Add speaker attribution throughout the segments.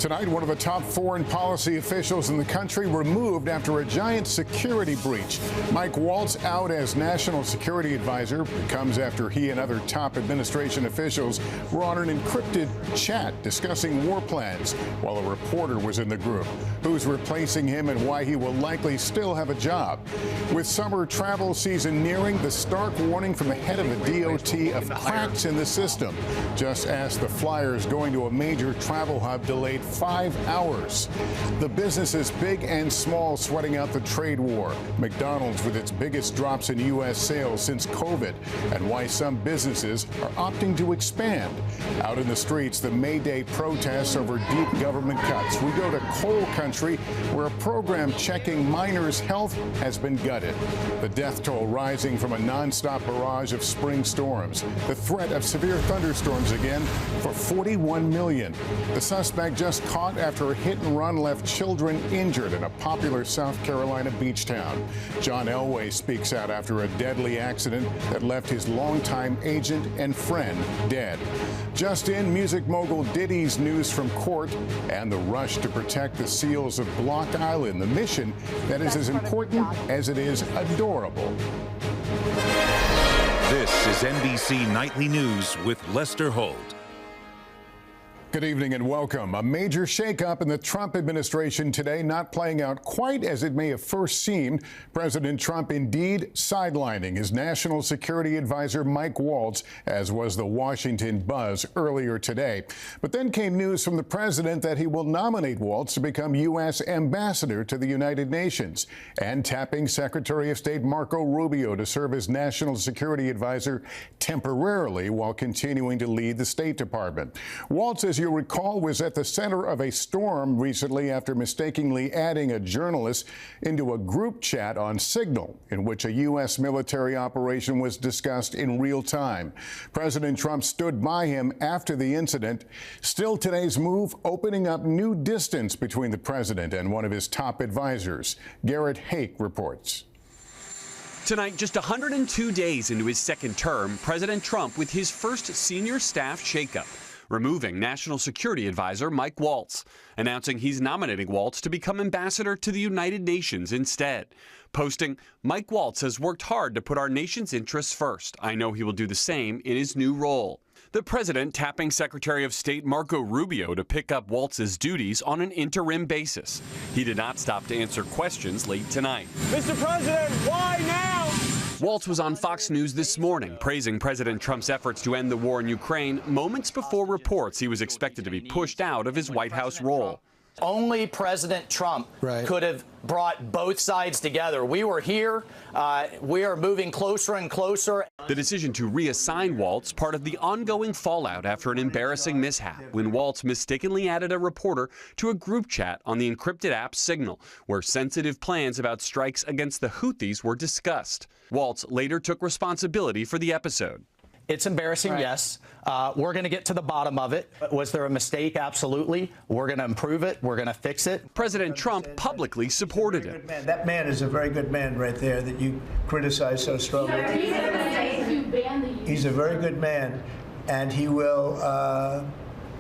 Speaker 1: Tonight, one of the top foreign policy officials in the country removed after a giant security breach. Mike Waltz out as national security advisor. It comes after he and other top administration officials were on an encrypted chat discussing war plans while a reporter was in the group. Who's replacing him and why he will likely still have a job. With summer travel season nearing, the stark warning from the head of the DOT of cracks in the system. Just ask the flyers going to a major travel hub delayed 5 hours. The businesses big and small sweating out the trade war. McDonald's with its biggest drops in U.S. sales since COVID, and why some businesses are opting to expand. Out in the streets, the May Day protests over deep government cuts. We go to coal country, where a program checking miners' health has been gutted. The death toll rising from a nonstop barrage of spring storms. The threat of severe thunderstorms again for 41 million. The suspect just caught after a hit and run left children injured in a popular South Carolina beach town. John Elway speaks out after a deadly accident that left his longtime agent and friend dead. Just in, music mogul Diddy's news from court and the rush to protect the seals of Block Island, the mission that is as important as it is adorable.
Speaker 2: This is NBC Nightly News with Lester Holt.
Speaker 1: Good evening and welcome. A major shakeup in the Trump administration today, not playing out quite as it may have first seemed. President Trump indeed sidelining his national security advisor, Mike Waltz, as was the Washington buzz earlier today. But then came news from the president that he will nominate Waltz to become U.S. ambassador to the United Nations and tapping Secretary of State Marco Rubio to serve as national security advisor temporarily while continuing to lead the State Department. Waltz, as you recall, was at the center of a storm recently after mistakenly adding a journalist into a group chat on Signal, in which a U.S. military operation was discussed in real time. President Trump stood by him after the incident. Still, today's move opening up new distance between the president and one of his top advisors. Garrett Hake reports.
Speaker 3: Tonight, just 102 days into his second term, President Trump with his first senior staff shakeup, removing National Security Advisor Mike Waltz, announcing he's nominating Waltz to become ambassador to the United Nations instead. Posting, Mike Waltz has worked hard to put our nation's interests first. I know he will do the same in his new role. The president tapping Secretary of State Marco Rubio to pick up Waltz's duties on an interim basis. He did not stop to answer questions late tonight.
Speaker 4: Mr. President, why now?
Speaker 3: Waltz was on Fox News this morning, praising President Trump's efforts to end the war in Ukraine moments before reports he was expected to be pushed out of his White House role.
Speaker 5: Only President Trump could have brought both sides together. We were here. We are moving closer and closer.
Speaker 3: The decision to reassign Waltz, part of the ongoing fallout after an embarrassing mishap when Waltz mistakenly added a reporter to a group chat on the encrypted app Signal, where sensitive plans about strikes against the Houthis were discussed. Waltz later took responsibility for the episode.
Speaker 5: It's embarrassing, yes. We're going to get to the bottom of it. Was there a mistake? Absolutely. We're going to improve it. We're going to fix it.
Speaker 3: President Trump publicly supported him.
Speaker 6: That man is a very good man right there that you criticize so strongly. He's a very good man, and he will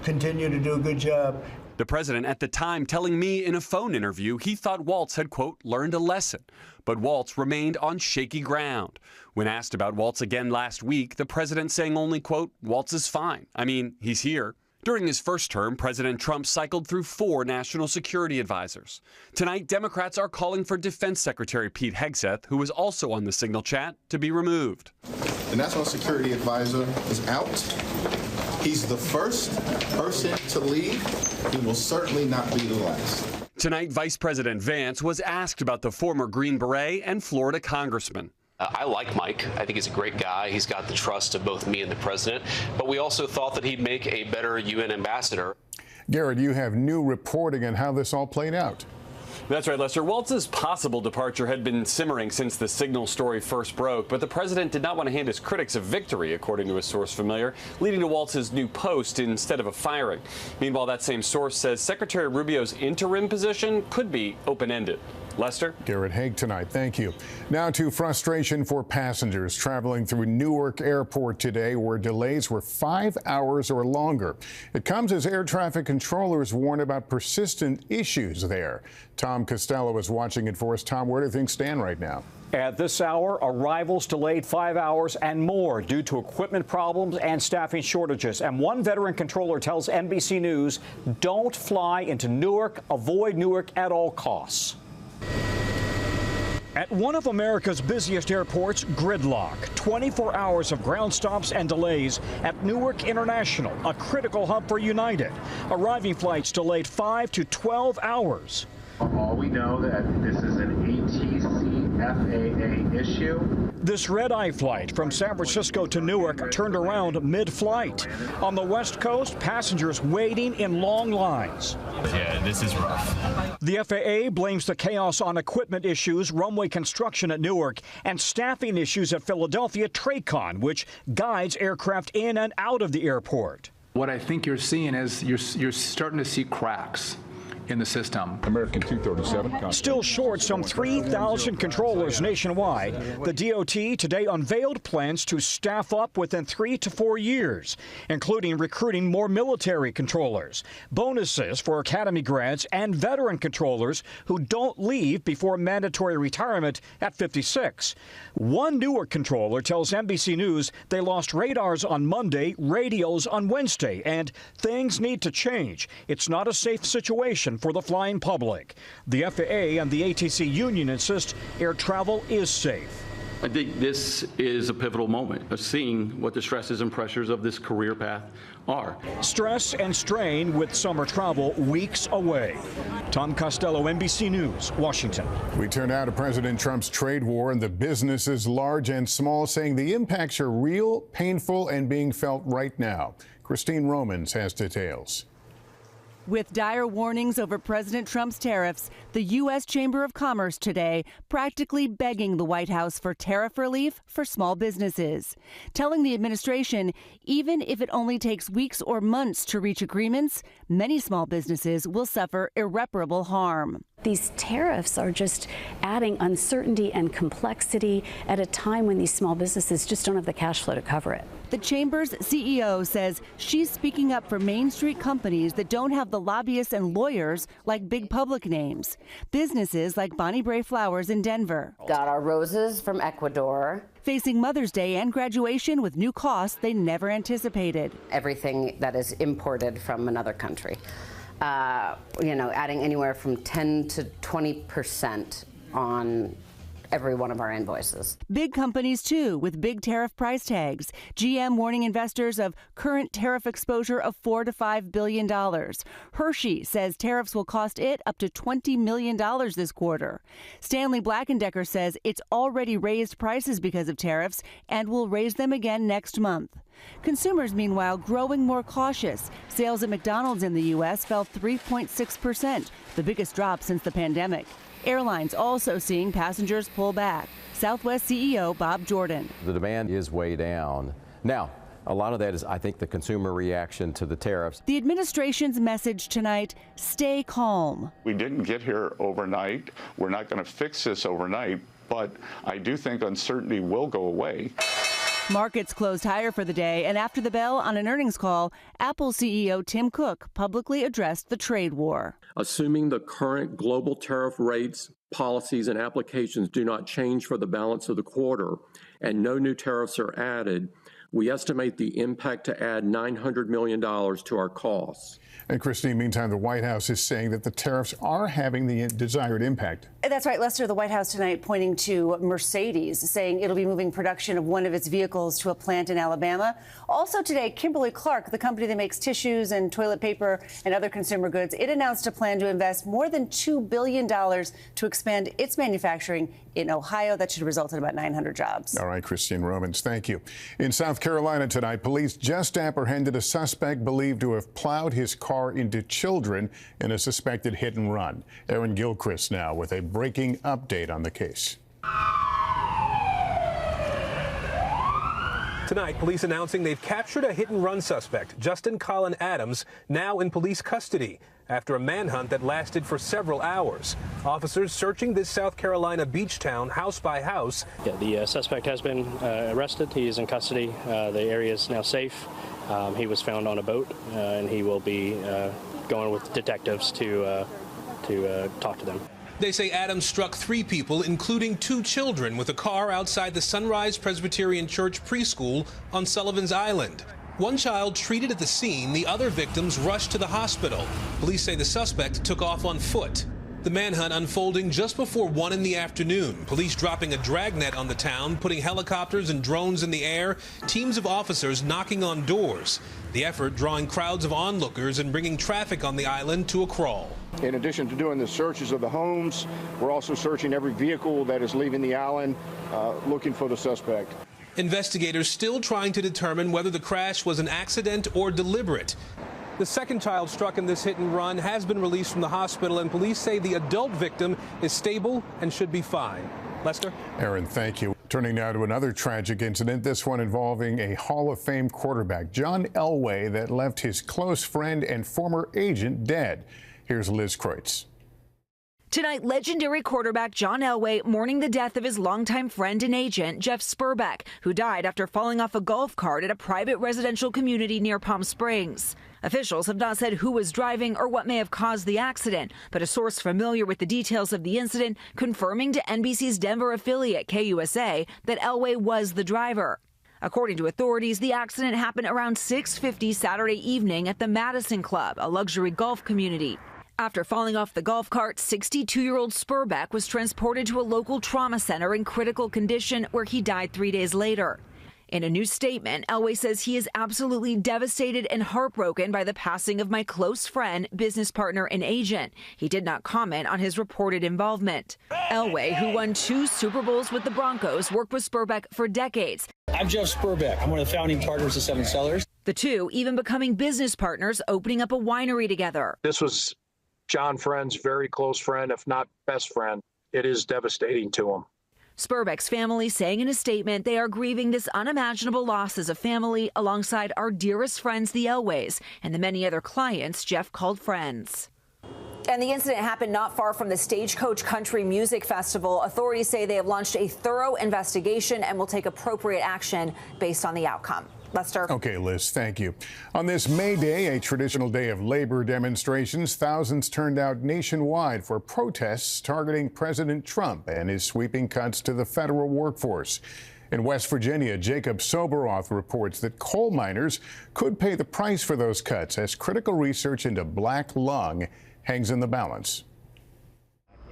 Speaker 6: continue to do a good job.
Speaker 3: The president at the time telling me in a phone interview he thought Waltz had, quote, learned a lesson. But Waltz remained on shaky ground. When asked about Waltz again last week, the president saying only, quote, Waltz is fine. I mean, he's here. During his first term, President Trump cycled through 4 national security advisors. Tonight, Democrats are calling for Defense Secretary Pete Hegseth, who was also on the Signal chat, to be removed.
Speaker 7: The national security advisor is out. He's the first person to leave. He will certainly not be the last.
Speaker 3: Tonight, Vice President Vance was asked about the former Green Beret and Florida congressman.
Speaker 8: I like Mike. I think he's a great guy. He's got the trust of both me and the president. But we also thought that he'd make a better UN ambassador.
Speaker 1: Garrett, you have new reporting on how this all played out.
Speaker 3: That's right, Lester. Waltz's possible departure had been simmering since the Signal story first broke, but the president did not want to hand his critics a victory, according to a source familiar, leading to Waltz's new post instead of a firing. Meanwhile, that same source says Secretary Rubio's interim position could be open-ended. Lester?
Speaker 1: Garrett Haig tonight. Thank you. Now to frustration for passengers traveling through Newark Airport today, where delays were 5 hours or longer. It comes as air traffic controllers warn about persistent issues there. Tom Costello is watching it for us. Tom, where do things stand right now?
Speaker 9: At this hour, arrivals delayed 5 hours and more due to equipment problems and staffing shortages. And one veteran controller tells NBC News, don't fly into Newark, avoid Newark at all costs. At one of America's busiest airports, gridlock. 24 hours of ground stops and delays at Newark International, a critical hub for United. Arriving flights delayed 5 to 12 hours.
Speaker 10: All we know that this is an ATC FAA issue.
Speaker 9: This red-eye flight from San Francisco to Newark turned around mid-flight. On the West Coast, passengers waiting in long lines.
Speaker 10: Yeah, this is rough.
Speaker 9: The FAA blames the chaos on equipment issues, runway construction at Newark, and staffing issues at Philadelphia TRACON, which guides aircraft in and out of the airport.
Speaker 10: What I think you're seeing is you're starting to see cracks in the system.
Speaker 11: American 237.
Speaker 9: Still short some 3,000 controllers nationwide. The DOT today unveiled plans to staff up within 3 to 4 years, including recruiting more military controllers, bonuses for academy grads, and veteran controllers who don't leave before mandatory retirement at 56. One Newark controller tells NBC News they lost radars on Monday, radios on Wednesday, and things need to change. It's not a safe situation for the flying public. The FAA and the ATC union insist air travel is safe.
Speaker 12: I think this is a pivotal moment of seeing what the stresses and pressures of this career path are.
Speaker 9: Stress and strain with summer travel weeks away. Tom Costello, NBC News, Washington.
Speaker 1: We turn now to President Trump's trade war and the businesses large and small saying the impacts are real, painful, and being felt right now. Christine Romans has details.
Speaker 13: With dire warnings over President Trump's tariffs, the U.S. Chamber of Commerce today practically begging the White House for tariff relief for small businesses, telling the administration even if it only takes weeks or months to reach agreements, many small businesses will suffer irreparable harm.
Speaker 14: These tariffs are just adding uncertainty and complexity at a time when these small businesses just don't have the cash flow to cover it.
Speaker 13: The Chamber's CEO says she's speaking up for Main Street companies that don't have the lobbyists and lawyers like big public names. Businesses like Bonnie Bray Flowers in Denver.
Speaker 15: Got our roses from Ecuador.
Speaker 13: Facing Mother's Day and graduation with new costs they never anticipated.
Speaker 15: Everything that is imported from another country. Adding anywhere from 10 to 20% on every one of our invoices.
Speaker 13: Big companies, too, with big tariff price tags. GM warning investors of current tariff exposure of $4 to $5 billion. Hershey says tariffs will cost it up to $20 million this quarter. Stanley Black & Decker says it's already raised prices because of tariffs and will raise them again next month. Consumers, meanwhile, growing more cautious. Sales at McDonald's in the U.S. fell 3.6%, the biggest drop since the pandemic. Airlines also seeing passengers pull back. Southwest CEO Bob Jordan.
Speaker 16: The demand is way down. Now, a lot of that is, I think, the consumer reaction to the tariffs.
Speaker 13: The administration's message tonight, stay calm.
Speaker 17: We didn't get here overnight. We're not going to fix this overnight, but I do think uncertainty will go away.
Speaker 13: Markets closed higher for the day, and after the bell on an earnings call, Apple CEO Tim Cook publicly addressed the trade war.
Speaker 18: Assuming the current global tariff rates, policies, and applications do not change for the balance of the quarter, and no new tariffs are added, we estimate the impact to add $900 million to our costs.
Speaker 1: And Christine, meantime, the White House is saying that the tariffs are having the desired impact.
Speaker 13: That's right, Lester. The White House tonight pointing to Mercedes, saying it'll be moving production of one of its vehicles to a plant in Alabama. Also today, Kimberly-Clark, the company that makes tissues and toilet paper and other consumer goods, it announced a plan to invest more than $2 billion to expand its manufacturing in Ohio. That should result in about 900 jobs.
Speaker 1: All right, Christine Romans, thank you. In South Carolina tonight, police just apprehended a suspect believed to have plowed his car into children in a suspected hit and run. Aaron Gilchrist now with a breaking update on the case.
Speaker 11: Tonight, police announcing they've captured a hit-and-run suspect, Justin Colin Adams, now in police custody after a manhunt that lasted for several hours. Officers searching this South Carolina beach town house by house.
Speaker 19: Yeah, the suspect has been arrested. He is in custody. The area is now safe. He was found on a boat, and he will be going with detectives to talk to them.
Speaker 11: They say Adams struck 3 people, including 2 children, with a car outside the Sunrise Presbyterian Church preschool on Sullivan's Island. 1 child treated at the scene, the other victims rushed to the hospital. Police say the suspect took off on foot. The manhunt unfolding just before 1 in the afternoon. Police dropping a dragnet on the town, putting helicopters and drones in the air, teams of officers knocking on doors. The effort drawing crowds of onlookers and bringing traffic on the island to a crawl.
Speaker 20: In addition to doing the searches of the homes, we're also searching every vehicle that is leaving the island, looking for the suspect.
Speaker 11: Investigators still trying to determine whether the crash was an accident or deliberate. The second child struck in this hit and run has been released from the hospital, and police say the adult victim is stable and should be fine. Lester?
Speaker 1: Aaron, thank you. Turning now to another tragic incident, this one involving a Hall of Fame quarterback, John Elway, that left his close friend and former agent dead. Here's Liz Kreutz.
Speaker 21: Tonight, legendary quarterback John Elway mourning the death of his longtime friend and agent, Jeff Sperbeck, who died after falling off a golf cart at a private residential community near Palm Springs. Officials have not said who was driving or what may have caused the accident, but a source familiar with the details of the incident confirming to NBC's Denver affiliate KUSA that Elway was the driver. According to authorities, the accident happened around 6:50 Saturday evening at the Madison Club, a luxury golf community. After falling off the golf cart, 62-year-old Sperbeck was transported to a local trauma center in critical condition where he died 3 days later. In a new statement, Elway says he is absolutely devastated and heartbroken by the passing of my close friend, business partner, and agent. He did not comment on his reported involvement. Elway, who won 2 Super Bowls with the Broncos, worked with Sperbeck for decades.
Speaker 22: I'm Jeff Sperbeck. I'm one of the founding partners of Seven Cellars.
Speaker 21: The two even becoming business partners, opening up a winery together.
Speaker 22: This was John Friend's very close friend, if not best friend. It is devastating to him.
Speaker 21: Sperbeck's family saying in a statement they are grieving this unimaginable loss as a family alongside our dearest friends, the Elways, and the many other clients Jeff called friends. And the incident happened not far from the Stagecoach Country Music Festival. Authorities say they have launched a thorough investigation and will take appropriate action based on the outcome. Lester.
Speaker 1: Okay, Liz, thank you. On this May Day, a traditional day of labor demonstrations, thousands turned out nationwide for protests targeting President Trump and his sweeping cuts to the federal workforce. In West Virginia, Jacob Soberoth reports that coal miners could pay the price for those cuts as critical research into black lung hangs in the balance.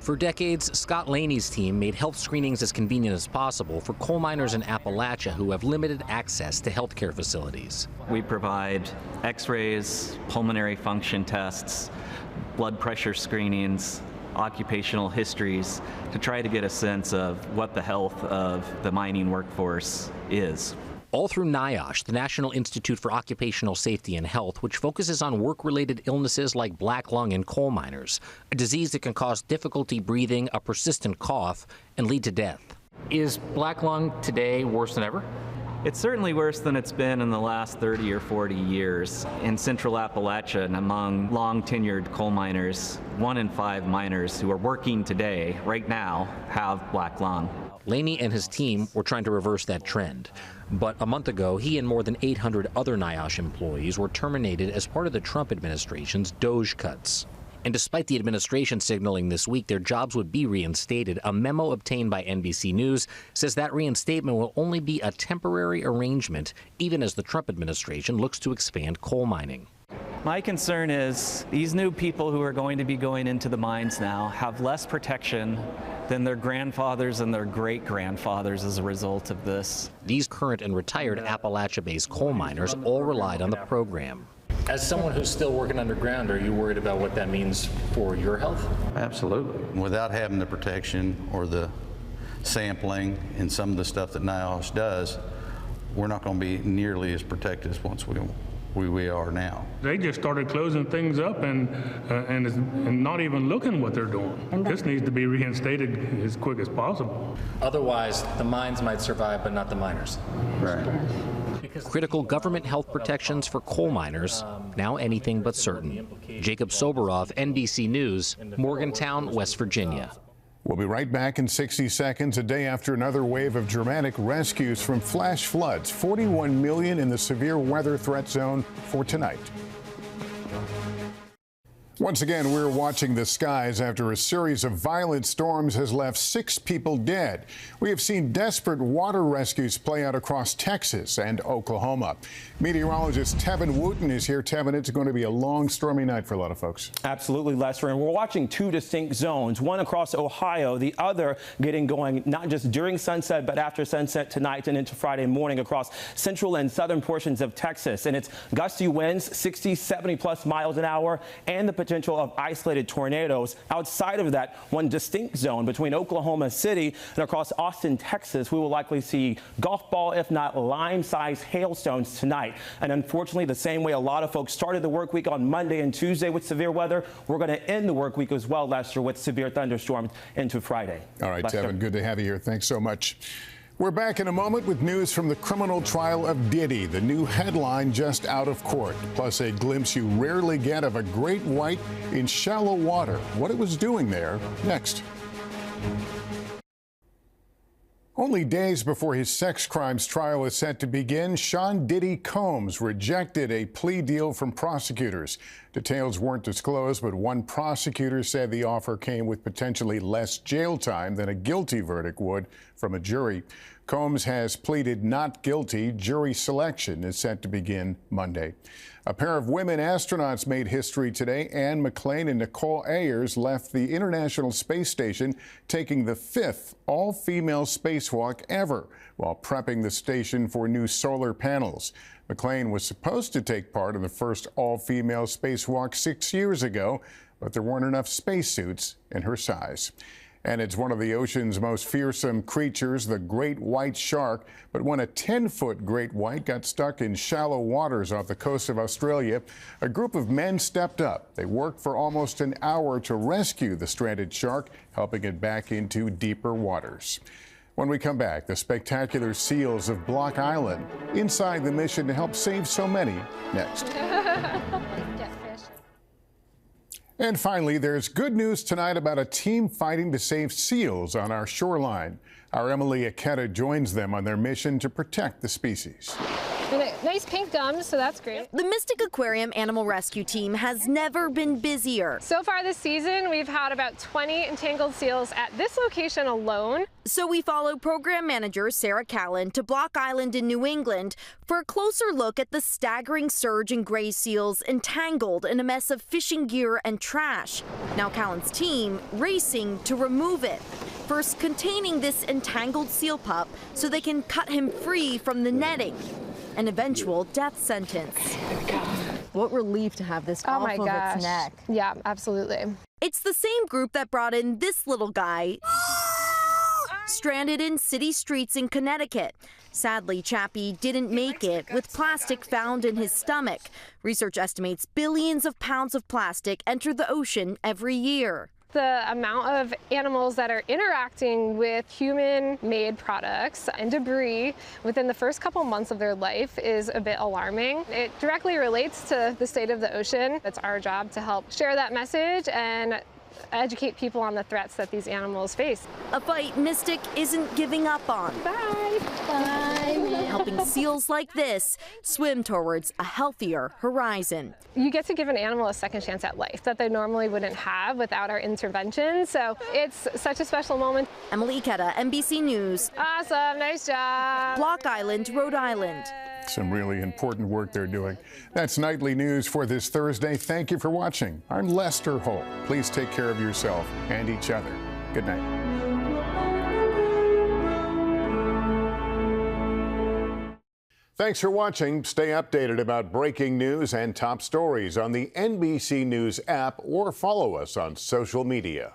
Speaker 23: For decades, Scott Laney's team made health screenings as convenient as possible for coal miners in Appalachia who have limited access to health care facilities.
Speaker 24: We provide x-rays, pulmonary function tests, blood pressure screenings, occupational histories to try to get a sense of what the health of the mining workforce is.
Speaker 23: All through NIOSH, the National Institute for Occupational Safety and Health, which focuses on work-related illnesses like black lung in coal miners, a disease that can cause difficulty breathing, a persistent cough, and lead to death. Is black lung today worse than ever?
Speaker 24: It's certainly worse than it's been in the last 30 or 40 years. In central Appalachia and among long-tenured coal miners, 1 in 5 miners who are working today, right now, have black lung.
Speaker 23: Laney and his team were trying to reverse that trend. But a month ago, he and more than 800 other NIOSH employees were terminated as part of the Trump administration's DOGE cuts. And despite the administration signaling this week their jobs would be reinstated, a memo obtained by NBC News says that reinstatement will only be a temporary arrangement, even as the Trump administration looks to expand coal mining.
Speaker 24: My concern is these new people who are going to be going into the mines now have less protection than their grandfathers and their great-grandfathers as a result of this.
Speaker 23: These current and retired Appalachia-based coal miners all relied on the program. As someone who's still working underground, are you worried about what that means for your health?
Speaker 25: Absolutely. Without having the protection or the sampling and some of the stuff that NIOSH does, we're not going to be nearly as protected as once we are now.
Speaker 26: They just started closing things up and not even looking what they're doing. This needs to be reinstated as quick as possible.
Speaker 23: Otherwise, the mines might survive, but not the miners.
Speaker 25: Right.
Speaker 23: critical government health protections for coal miners, now anything but certain. Jacob Soboroff, NBC News, Morgantown, West Virginia.
Speaker 1: We'll be right back in 60 seconds, a day after another wave of dramatic rescues from flash floods. 41 million in the severe weather threat zone for tonight. Once again, we're watching the skies after a series of violent storms has left 6 people dead. We have seen desperate water rescues play out across Texas and Oklahoma. Meteorologist Tevin Wooten is here. Tevin, it's going to be a long, stormy night for a lot of folks.
Speaker 2: Absolutely, Lester. And we're watching 2 distinct zones, one across Ohio, the other getting going not just during sunset, but after sunset tonight and into Friday morning across central and southern portions of Texas. And it's gusty winds, 60, 70+ miles an hour, and the potential of isolated tornadoes. Outside of that, one distinct zone between Oklahoma City and across Austin, Texas, we will likely see golf ball, if not lime-sized hailstones tonight. And unfortunately, the same way a lot of folks started the work week on Monday and Tuesday with severe weather, we're going to end the work week as well, Lester, with severe thunderstorms into Friday.
Speaker 1: All right,
Speaker 2: Lester.
Speaker 1: Tevin, good to have you here. Thanks so much. We're back in a moment with news from the criminal trial of Diddy, the new headline just out of court, plus a glimpse you rarely get of a great white in shallow water. What it was doing there, next. Only days before his sex crimes trial is set to begin, Sean Diddy Combs rejected a plea deal from prosecutors. Details weren't disclosed, but one prosecutor said the offer came with potentially less jail time than a guilty verdict would from a jury. Combs has pleaded not guilty. Jury selection is set to begin Monday. A pair of women astronauts made history today. Anne McClain and Nicole Ayers left the International Space Station, taking the 5th all-female spacewalk ever, while prepping the station for new solar panels. McClain was supposed to take part in the first all-female spacewalk 6 years ago, but there weren't enough spacesuits in her size. And it's one of the ocean's most fearsome creatures, the great white shark. But when a 10-foot great white got stuck in shallow waters off the coast of Australia, a group of men stepped up. They worked for almost an hour to rescue the stranded shark, helping it back into deeper waters. When we come back, the spectacular seals of Block Island, inside the mission to help save so many, next. And finally, there's good news tonight about a team fighting to save seals on our shoreline. Our Emily Aketa joins them on their mission to protect the species.
Speaker 4: Nice pink gums, so that's great. The Mystic Aquarium Animal Rescue Team has never been busier. So far this season, we've had about 20 entangled seals at this location alone. So we follow program manager Sarah Callan to Block Island in New England for a closer look at the staggering surge in gray seals entangled in a mess of fishing gear and trash. Now Callan's team racing to remove it. First containing this entangled seal pup so they can cut him free from the netting. An eventual death sentence.
Speaker 5: What relief to have this off of its neck.
Speaker 4: Yeah, absolutely. It's the same group that brought in this little guy, stranded in city streets in Connecticut. Sadly, Chappie didn't make it with plastic found in his stomach. Research estimates billions of pounds of plastic enter the ocean every year. The amount of animals that are interacting with human-made products and debris within the first couple months of their life is a bit alarming. It directly relates to the state of the ocean. It's our job to help share that message and educate people on the threats that these animals face. A fight Mystic isn't giving up on. Bye. Bye. Helping seals like this swim towards a healthier horizon. You get to give an animal a second chance at life that they normally wouldn't have without our intervention. So it's such a special moment. Emily Aketa, NBC News. Awesome. Nice job. Block Island, Rhode Island.
Speaker 1: Some really important work they're doing. That's nightly news for this Thursday. Thank you for watching. I'm Lester Holt. Please take care of yourself and each other. Good night. Thanks for watching. Stay updated about breaking news and top stories on the NBC News app or follow us on social media.